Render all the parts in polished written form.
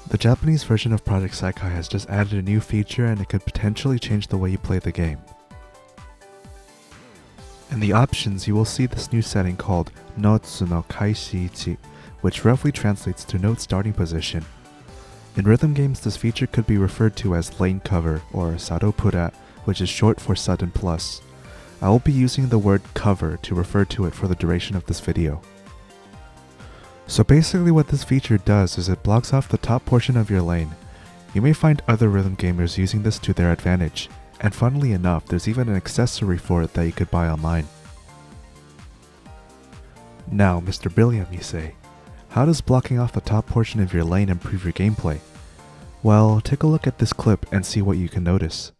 The Japanese version of Project Sekai has just added a new feature and it could potentially change the way you play the game. In the options, you will see this new setting called Nootsu no开始位置, which roughly translates to note starting position. In rhythm games, this feature could be referred to as lane cover or Sadopura, which is short for sudden plus. I will be using the word cover to refer to it for the duration of this video. So basically what this feature does is it blocks off the top portion of your lane. You may find other rhythm gamers using this to their advantage, and funnily enough, there's even an accessory for it that you could buy online. Now, Mr. Brilliant, you say, how does blocking off the top portion of your lane improve your gameplay? Well, take a look at this clip and see what you can notice.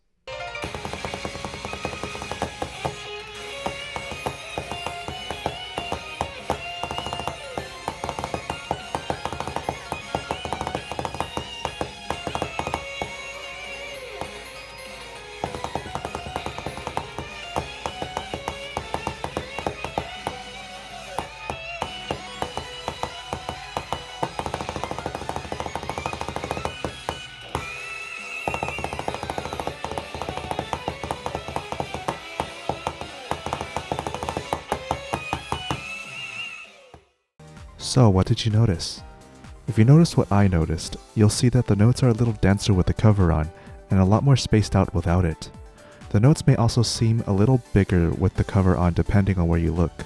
So, what did you notice? If you notice what I noticed, you'll see that the notes are a little denser with the cover on, and a lot more spaced out without it. The notes may also seem a little bigger with the cover on depending on where you look.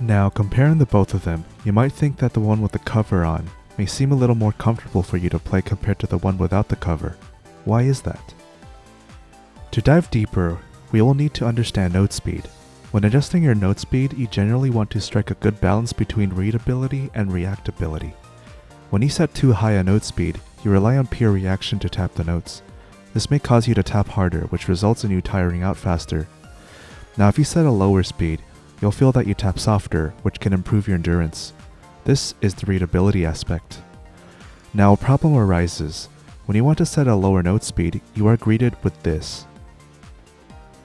Now, comparing the both of them, you might think that the one with the cover on may seem a little more comfortable for you to play compared to the one without the cover. Why is that? To dive deeper, we will need to understand note speed. When adjusting your note speed, you generally want to strike a good balance between readability and reactability. When you set too high a note speed, you rely on pure reaction to tap the notes. This may cause you to tap harder, which results in you tiring out faster. Now if you set a lower speed, you'll feel that you tap softer, which can improve your endurance. This is the readability aspect. Now a problem arises. When you want to set a lower note speed, you are greeted with this.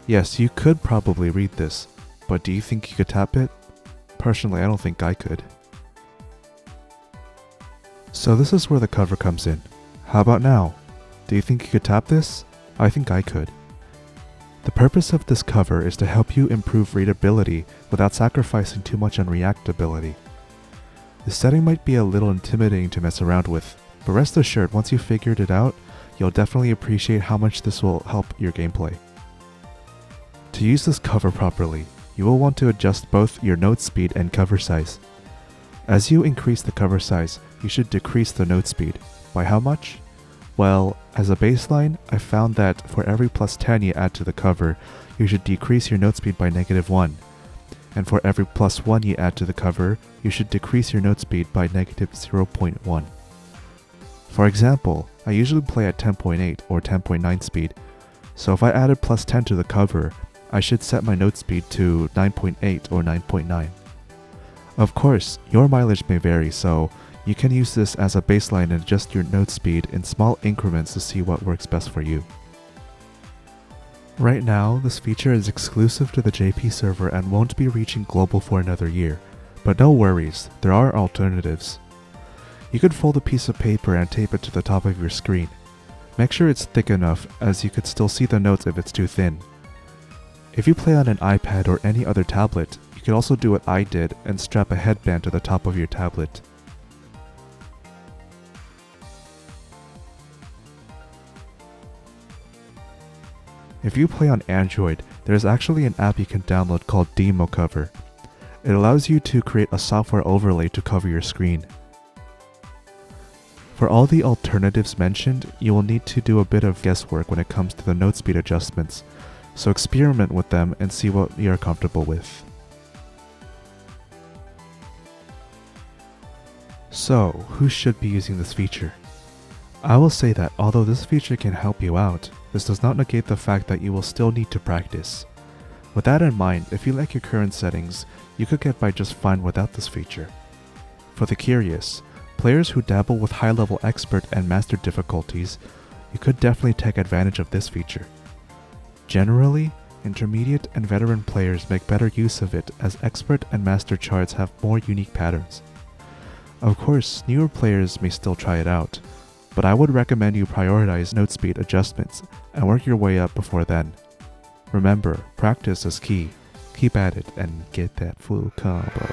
Yes, you could probably read this, but do you think you could tap it? Personally, I don't think I could. So this is where the cover comes in. How about now? Do you think you could tap this? I think I could. The purpose of this cover is to help you improve readability without sacrificing too much on reactability. The setting might be a little intimidating to mess around with, but rest assured once you've figured it out, you'll definitely appreciate how much this will help your gameplay. To use this cover properly, you will want to adjust both your note speed and cover size. As you increase the cover size, you should decrease the note speed. By how much? Well, as a baseline, I found that for every plus 10 you add to the cover, you should decrease your note speed by -1. And for every plus 1 you add to the cover, you should decrease your note speed by -0.1. For example, I usually play at 10.8 or 10.9 speed, so if I added plus 10 to the cover, I should set my note speed to 9.8 or 9.9. Of course, your mileage may vary, so you can use this as a baseline and adjust your note speed in small increments to see what works best for you. Right now, this feature is exclusive to the JP server and won't be reaching global for another year, but no worries, there are alternatives. You could fold a piece of paper and tape it to the top of your screen. Make sure it's thick enough as you could still see the notes if it's too thin. If you play on an iPad or any other tablet, you could also do what I did and strap a headband to the top of your tablet. If you play on Android, there is actually an app you can download called Demo Cover. It allows you to create a software overlay to cover your screen. For all the alternatives mentioned, you will need to do a bit of guesswork when it comes to the note speed adjustments, so experiment with them and see what you're comfortable with. So, who should be using this feature? I will say that although this feature can help you out, this does not negate the fact that you will still need to practice. With that in mind, if you like your current settings, you could get by just fine without this feature. For the curious, players who dabble with high-level expert and master difficulties, you could definitely take advantage of this feature. Generally, intermediate and veteran players make better use of it as expert and master charts have more unique patterns. Of course, newer players may still try it out, but I would recommend you prioritize note speed adjustments and work your way up before then. Remember, practice is key. Keep at it and get that full combo.